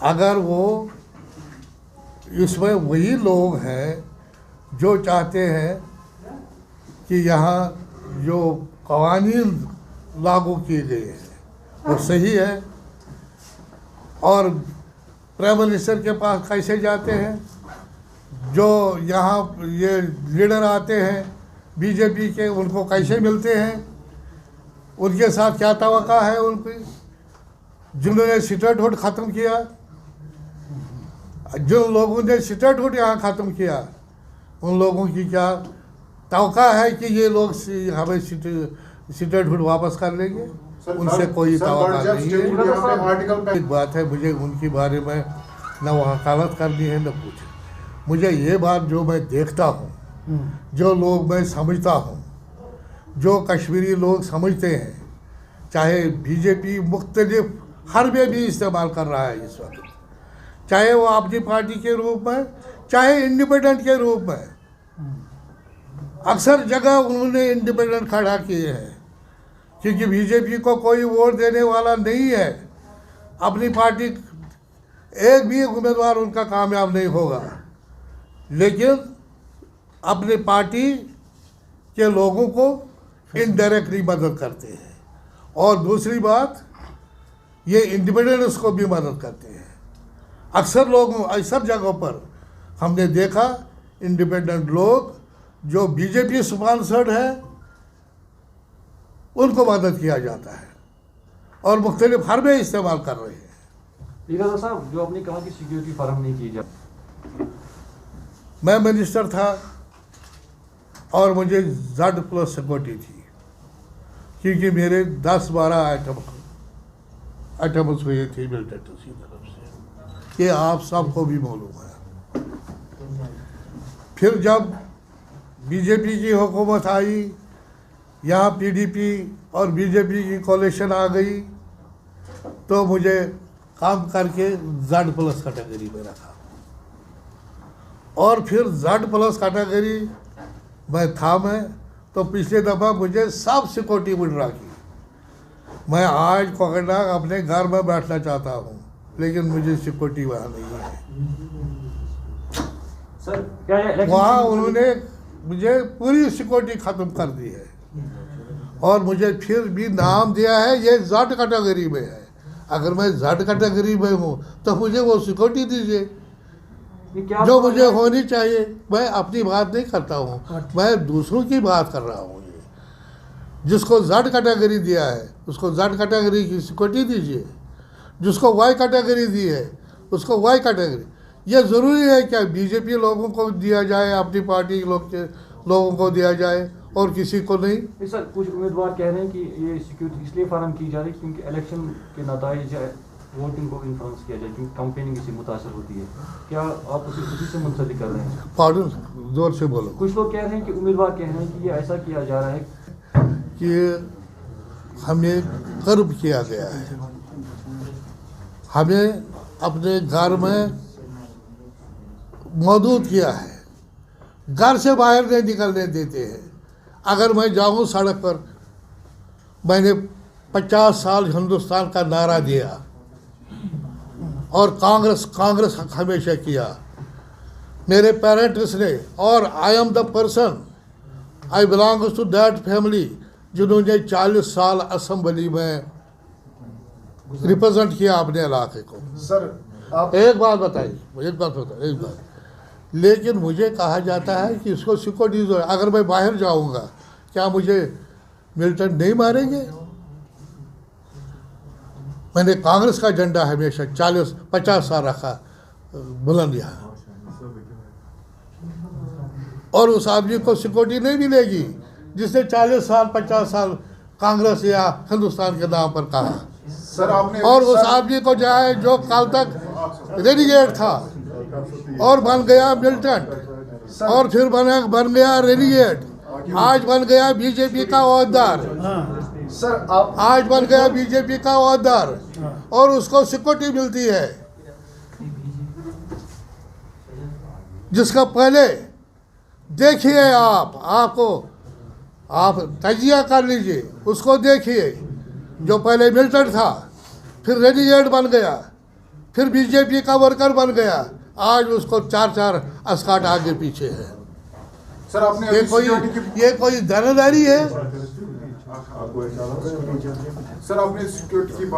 अगर वो इसमें वही लोग हैं जो चाहते हैं कि यहाँ जो कवानीन लागू किए गए हैं वो सही है, और प्राइम मिनिस्टर के पास कैसे जाते हैं, जो यहाँ ये लीडर आते हैं बीजेपी के, उनको कैसे मिलते हैं, उनके साथ क्या तवक्का है उनकी, जिन्होंने स्टेटहुड ख़त्म किया, जिन लोगों ने स्टेटहुड यहाँ ख़त्म किया, उन लोगों की क्या तवक्का है कि ये लोग हमें स्टेटहुड वापस कर लेंगे? उनसे कोई तवक्का नहीं है। एक बात है, मुझे उनके बारे में न वकालत करनी है न कुछ। मुझे ये बात जो मैं देखता हूँ, जो लोग मैं समझता हूँ, जो कश्मीरी लोग समझते हैं, चाहे बीजेपी मुख्तलिफ हरबे भी इस्तेमाल कर रहा है इस वक्त, चाहे वो अपनी पार्टी के रूप में, चाहे इंडिपेंडेंट के रूप में, अक्सर जगह उन्होंने इंडिपेंडेंट खड़ा किए हैं, क्योंकि बीजेपी को कोई वोट देने वाला नहीं है। अपनी पार्टी एक भी उम्मीदवार उनका कामयाब नहीं होगा, लेकिन अपनी पार्टी के लोगों को इनडायरेक्टली मदद करते हैं। और दूसरी बात, ये इंडिपेंडेंट्स को भी मदद करते हैं। अक्सर जगहों पर हमने देखा इंडिपेंडेंट लोग जो बीजेपी स्पॉन्सर्ड है उनको मदद किया जाता है और मुख्तलिफ हरबे इस्तेमाल कर रहे हैं। लीडर साहब, जो आपने कहा कि सिक्योरिटी फराहम नहीं की जाए, मैं मिनिस्टर था और मुझे Z+ सिक्योरिटी थी, क्योंकि मेरे 10-12 आइटम्स हुए थे मिलिटेंट्स की तरफ से, ये आप सबको भी मालूम है। फिर जब बीजेपी की हुकूमत आई, यहाँ PDP और बीजेपी की कोalition आ गई, तो मुझे काम करके Z+ कैटेगरी में रखा, और फिर Z+ कैटेगरी में था मैं, तो पिछले दफ़ा मुझे सब सिक्योरिटी मिल रही। मैं आज कोकरनाग अपने घर में बैठना चाहता हूँ, लेकिन मुझे सिक्योरिटी वहाँ नहीं है। सर, क्या वहाँ उन्होंने मुझे पूरी सिक्योरिटी ख़त्म कर दी है, और मुझे फिर भी नाम दिया है ये Z कैटेगरी में है। अगर मैं Z कैटेगरी में हूँ तो मुझे वो सिक्योरिटी दीजिए जो मुझे होनी चाहिए। मैं अपनी बात नहीं करता हूँ, मैं दूसरों की बात कर रहा हूँ। ये जिसको Z कैटेगरी दिया है उसको Z कैटेगरी की सिक्योरिटी दीजिए, जिसको Y कैटेगरी दी है उसको Y कैटेगरी। ये ज़रूरी है क्या बीजेपी लोगों को दिया जाए, अपनी पार्टी लोगों को दिया जाए और किसी को नहीं? सर, कुछ उम्मीदवार कह रहे हैं कि ये सिक्योरिटी इसलिए फराहम की जा रही है क्योंकि इलेक्शन के नताइज वोटिंग को इन्फ्लुएंस किया जाए, क्योंकि कंपेनिंग इससे मुतासर होती है। क्या आप उसी से मुंसलिक कर रहे हैं? पार्डन, जोर से बोलो। कुछ लोग कह रहे हैं कि उम्मीदवार कह रहे हैं कि ये ऐसा किया जा रहा है कि हमें कर्ब किया गया है, हमें अपने घर में मौजूद किया है, घर से बाहर नहीं निकलने देते हैं। अगर मैं जाऊं सड़क पर, मैंने 50 साल हिंदुस्तान का नारा दिया और कांग्रेस हमेशा किया, मेरे पेरेंट्स ने, और I am the person, I belongs to that family जिन्होंने 40 साल असेंबली में रिप्रेजेंट किया अपने इलाके को। सर, आप एक बात बताइए, लेकिन मुझे कहा जाता है कि इसको सिक्योरिटी दो। अगर मैं बाहर जाऊंगा क्या मुझे मिलिटेंट नहीं मारेंगे? मैंने कांग्रेस का झंडा हमेशा 40-50 साल रखा बुलंद यहाँ, और उस आदमी को सिक्योरिटी नहीं मिलेगी जिसने 40-50 साल कांग्रेस या हिंदुस्तान के नाम पर कहा। सर, आपने और उस आदमी को जाए जो कल तक रेनिगेट था और बन गया मिलिटेंट, और फिर बन गया रेनिगेट, आज बन गया बीजेपी का ओहदेदार। सर, आप आज बन गया बीजेपी का ओहदेदार, और उसको सिक्योरिटी मिलती है, जिसका पहले देखिए आप तजिया कर लीजिए, उसको देखिए जो पहले मिलिटेंट था, फिर रेनिगेट बन गया, फिर बीजेपी का वर्कर बन गया, आज उसको 4-4 अस्काट आगे पीछे है। सर आपने ये अभी सिक्योरिटी की ये कोई दानादारी है? सर आपने सिक्योरिटी की बात